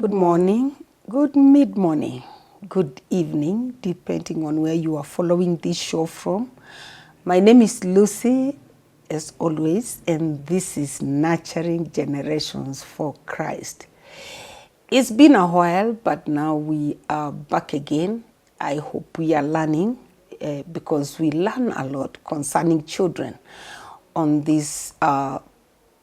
Good morning, good mid-morning, good evening, depending on where you are following this show from. My name is Lucy, as always, and this is Nurturing Generations for Christ. It's been a while, but now we are back again. I hope we are learning because we learn a lot concerning children on this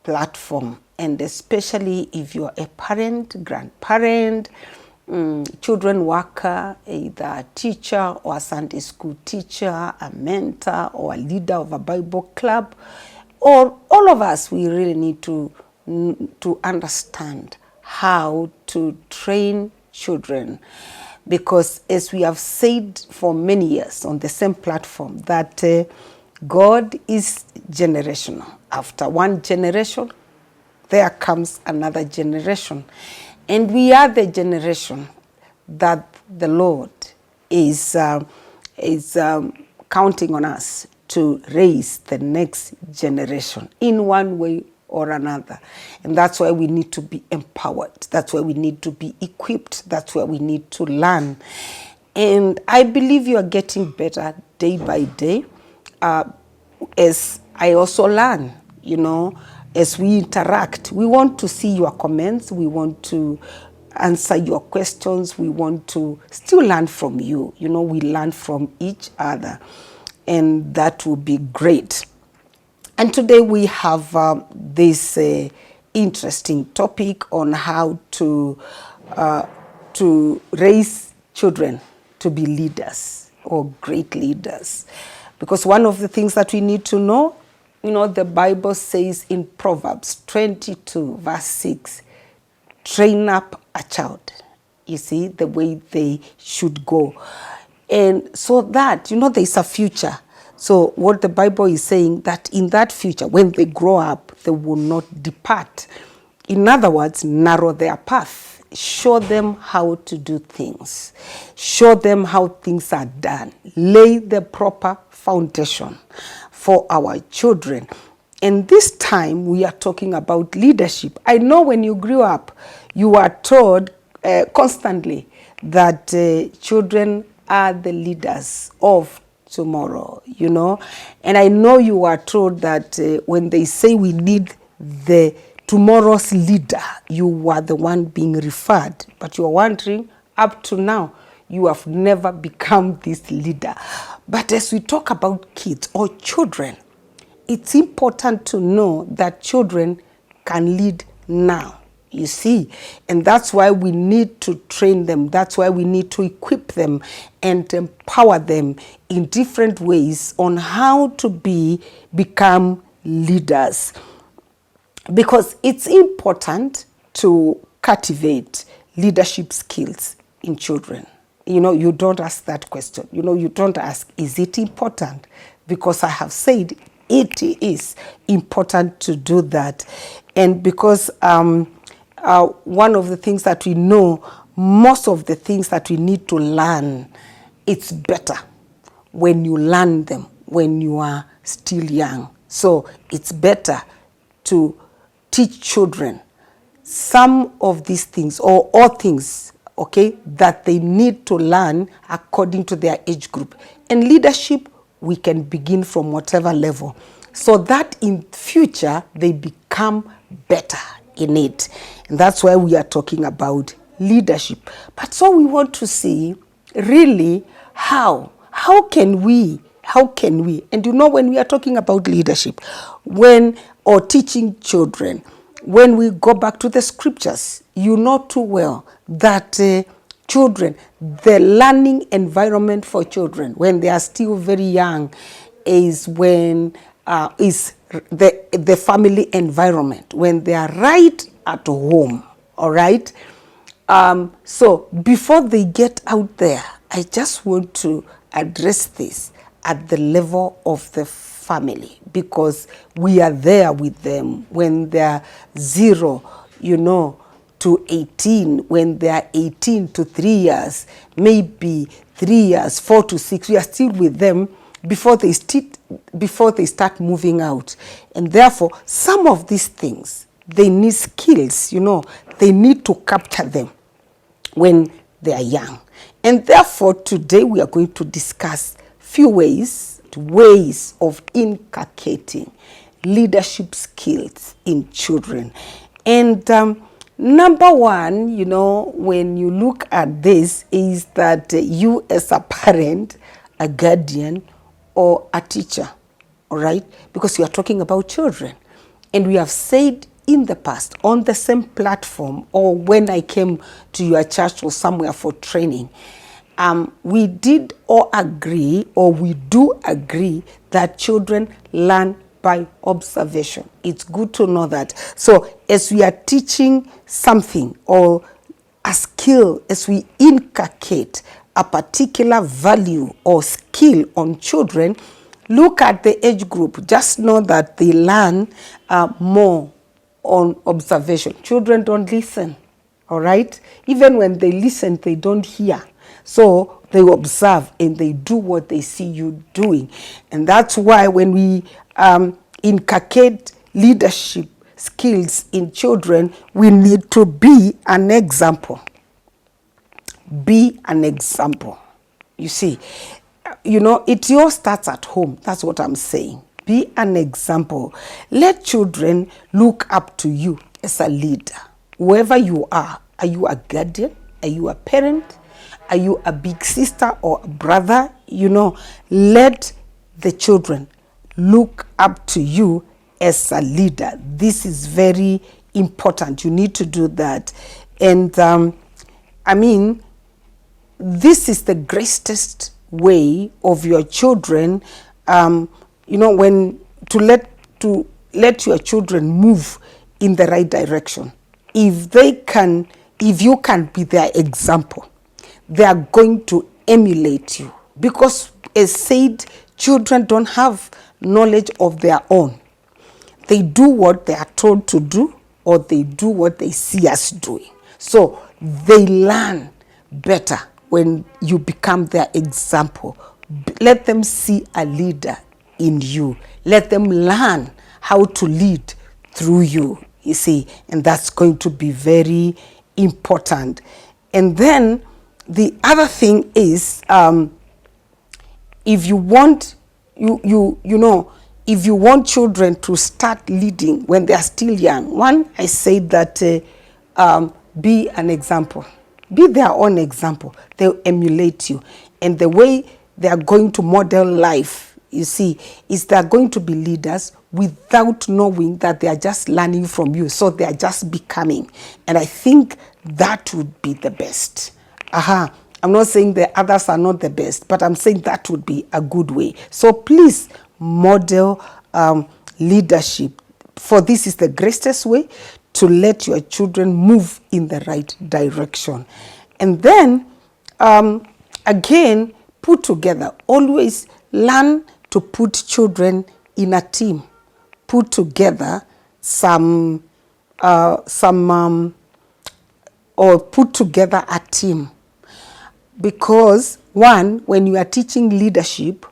platform, and especially if you are a parent, grandparent, children worker, either a teacher or a Sunday school teacher, a mentor or a leader of a Bible club, or all of us, we really need to understand how to train children, because as we have said for many years on the same platform, that God is generational. After one generation, there comes another generation. And we are the generation that the Lord is counting on us to raise the next generation in one way or another. And that's why we need to be empowered. That's why we need to be equipped. That's why we need to learn. And I believe you are getting better day by day. As I also learn, as we interact, we want to see your comments. We want to answer your questions. We want to still learn from you. We learn from each other, and that will be great. And today we have this interesting topic on how to raise children to be leaders or great leaders. Because one of the things that we need to know, the Bible says in Proverbs 22 verse 6, train up a child, the way they should go. And so that, there's a future. So what the Bible is saying, that in that future, when they grow up, they will not depart. In other words, narrow their path. Show them how to do things. Show them how things are done. Lay the proper foundation for our children. And this time we are talking about leadership. I know when you grew up, you are told constantly that children are the leaders of tomorrow, And I know you are told that when they say we need the tomorrow's leader, you are the one being referred. But you are wondering, up to now, you have never become this leader. But as we talk about kids or children, it's important to know that children can lead now, and that's why we need to train them. That's why we need to equip them and empower them in different ways on how to become leaders. Because it's important to cultivate leadership skills in children. You don't ask that question. You don't ask, is it important? Because I have said it is important to do that. And because one of the things that we know, most of the things that we need to learn, it's better when you learn them when you are still young. So it's better to teach children some of these things or all things, that they need to learn according to their age group. And leadership, we can begin from whatever level, so that in future they become better in it. And that's why we are talking about leadership. But so we want to see really how can we, and when we are talking about leadership, or teaching children, when we go back to the scriptures, you know too well that children, the learning environment for children when they are still very young is the family environment, when they are right at home, all right? So before they get out there, I just want to address this at the level of the family, because we are there with them when they're 0, to 18, when they're 18 to 3 years, maybe 3 years, 4 to 6, we are still with them before they start moving out. And therefore, some of these things, they need skills, they need to capture them when they are young. And therefore, today we are going to discuss few ways of inculcating leadership skills in children. And number one, when you look at this, is that you as a parent, a guardian, or a teacher, all right? Because we are talking about children. And we have said in the past, on the same platform, or when I came to your church or somewhere for training, we did all agree, or we do agree, that children learn by observation. It's good to know that. So as we are teaching something or a skill, as we inculcate a particular value or skill on children, look at the age group. Just know that they learn more on observation. Children don't listen, all right? Even when they listen, they don't hear. So they observe and they do what they see you doing. And that's why when we inculcate leadership skills in children, we need to be an example. Be an example. You see, it all starts at home. That's what I'm saying. Be an example. Let children look up to you as a leader. Whoever you are you a guardian? Are you a parent? Are you a big sister or a brother? Let the children look up to you as a leader. This is very important. You need to do that. And this is the greatest way of your children, when to let your children move in the right direction. If you can be their example, they are going to emulate you. Because as said, children don't have knowledge of their own. They do what they are told to do, or they do what they see us doing. So they learn better when you become their example. Let them see a leader in you. Let them learn how to lead through you, you see, and that's going to be very important. And then the other thing is, if you want if you want children to start leading when they are still young, one, I say that be an example. Be their own example. They'll emulate you. And the way they are going to model life, you see, is they are going to be leaders without knowing that they are just learning from you. So they are just becoming. And I think that would be the best. I'm not saying the others are not the best, but I'm saying that would be a good way. So please model leadership, for this is the greatest way to let your children move in the right direction. And then, again, put together. Always learn to put children in a team. Put together or put together a team. Because, one, when you are teaching leadership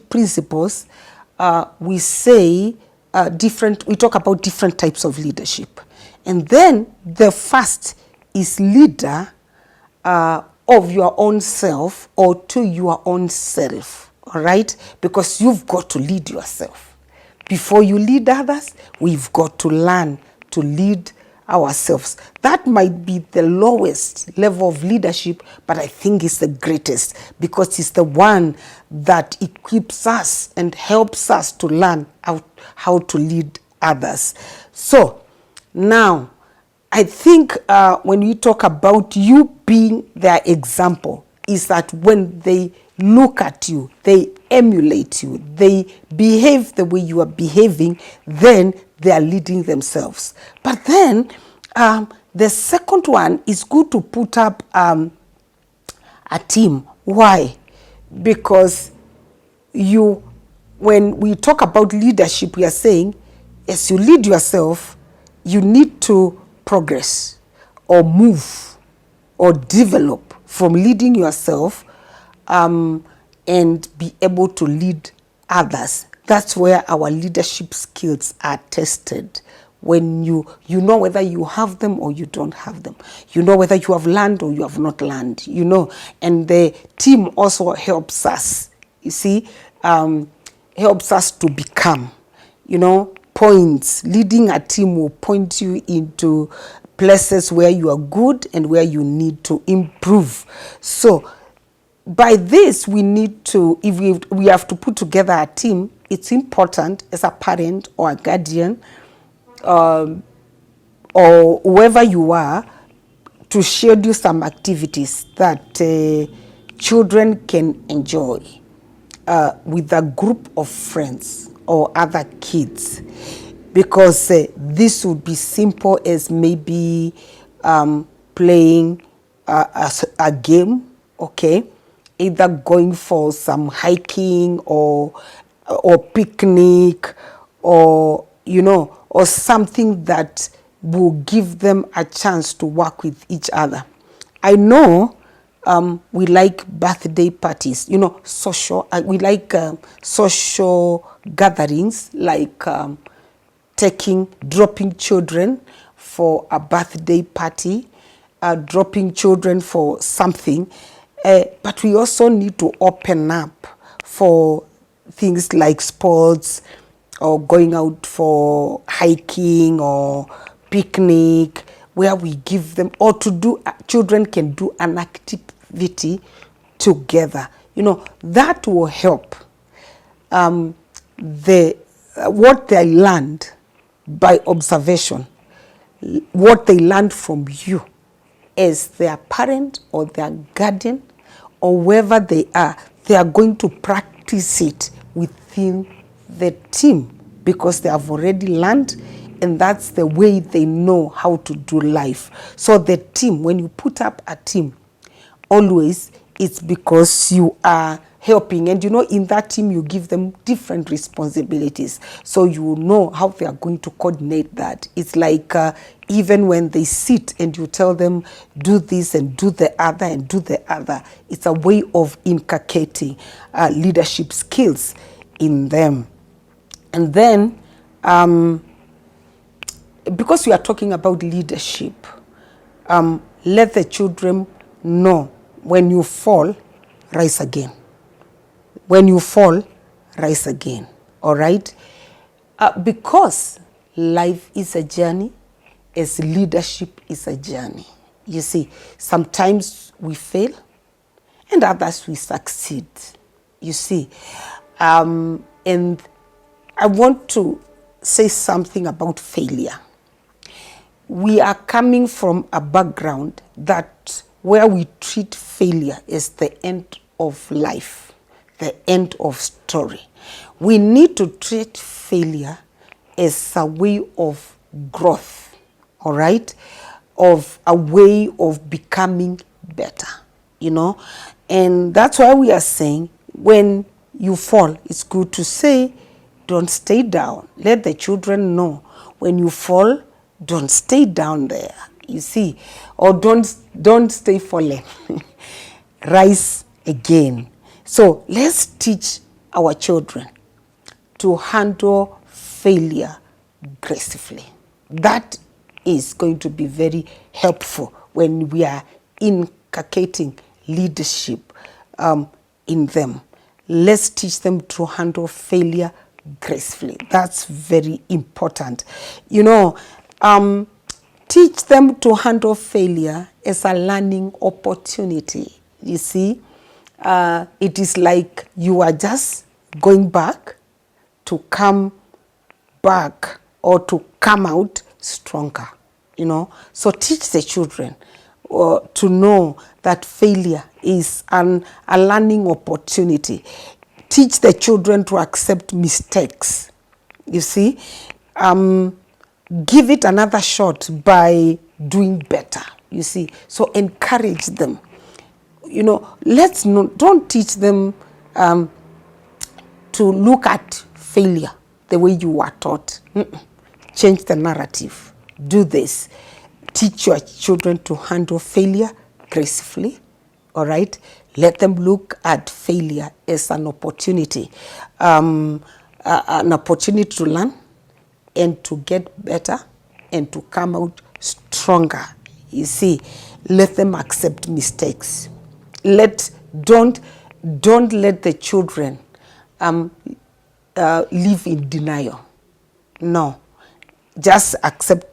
principles, we say we talk about different types of leadership. And then the first is leader of your own self, or to your own self, all right? Because you've got to lead yourself. Before you lead others, we've got to learn to lead ourselves. That might be the lowest level of leadership, but I think it's the greatest, because it's the one that equips us and helps us to learn how to lead others. So now, I think when we talk about you being their example, is that when they look at you, they emulate you, they behave the way you are behaving, then they are leading themselves. But then the second one is good to put up a team. Why? Because when we talk about leadership, we are saying, as you lead yourself, you need to progress or move or develop from leading yourself and be able to lead others. That's where our leadership skills are tested. when you know whether you have them or you don't have them. You know whether you have learned or you have not learned, you know. And the team also helps us, you see, helps us to become, you know, points. Leading a team will point you into places where you are good and where you need to improve. So by this, we need to, if we have to put together a team, it's important as a parent or a guardian, or whoever you are, to schedule some activities that children can enjoy with a group of friends or other kids, because this would be simple as maybe playing a game, okay, either going for some hiking or picnic, or you know, or something that will give them a chance to work with each other. I know we like birthday parties, you know, social. We like social gatherings, like dropping children for a birthday party, dropping children for something. But we also need to open up for things like sports, or going out for hiking or picnic, where we give them, or to do, children can do an activity together. You know, that will help what they learned by observation, what they learned from you as their parent or their guardian or wherever they are going to practice it within the team, because they have already learned, and that's the way they know how to do life. So the team, when you put up a team, always it's because you are helping, and you know, in that team you give them different responsibilities, so you know how they are going to coordinate that. It's like even when they sit and you tell them do this and do the other and do the other, it's a way of inculcating leadership skills in them. And then because we are talking about leadership, let the children know, when you fall, rise again. When you fall, rise again. All right? Because life is a journey, as leadership is a journey. You see, sometimes we fail and others we succeed. You see, and I want to say something about failure. We are coming from a background that where we treat failure as the end of life, the end of story. We need to treat failure as a way of growth, all right? Of a way of becoming better, you know? And that's why we are saying, when you fall, it's good to say, don't stay down. Let the children know, when you fall, don't stay down there, you see, or don't stay falling. Rise again. So let's teach our children to handle failure gracefully. That is going to be very helpful when we are inculcating leadership in them. Let's teach them to handle failure gracefully. That's very important. You know, teach them to handle failure as a learning opportunity. You see, it is like you are just going back to come back, or to come out stronger, you know. So teach the children to know that failure is a learning opportunity. Teach the children to accept mistakes, you see. Give it another shot by doing better, you see. So encourage them. You know, don't teach them to look at failure the way you were taught. Change the narrative. Do this. Teach your children to handle failure gracefully, all right? Let them look at failure as an opportunity to learn and to get better and to come out stronger. You see, let them accept mistakes. Don't let the children live in denial. No, just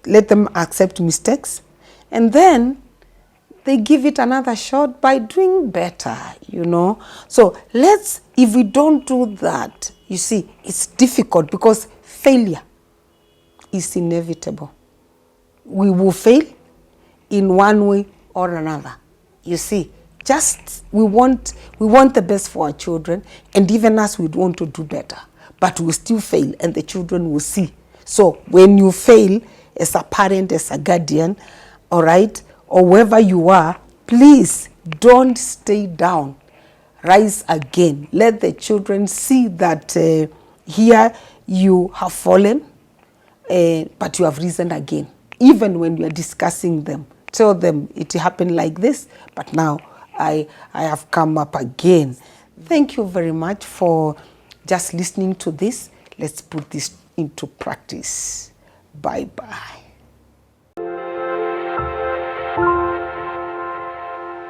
let them accept mistakes, and then they give it another shot by doing better, So if we don't do that, you see, it's difficult because failure is inevitable. We will fail in one way or another. You see, we want the best for our children, and even us, we want to do better, but we'll still fail, and the children will see. So when you fail as a parent, as a guardian, all right, or wherever you are, please don't stay down. Rise again. Let the children see that here you have fallen, but you have risen again. Even when you are discussing them, tell them it happened like this, but now I have come up again. Thank you very much for just listening to this. Let's put this into practice. Bye-bye.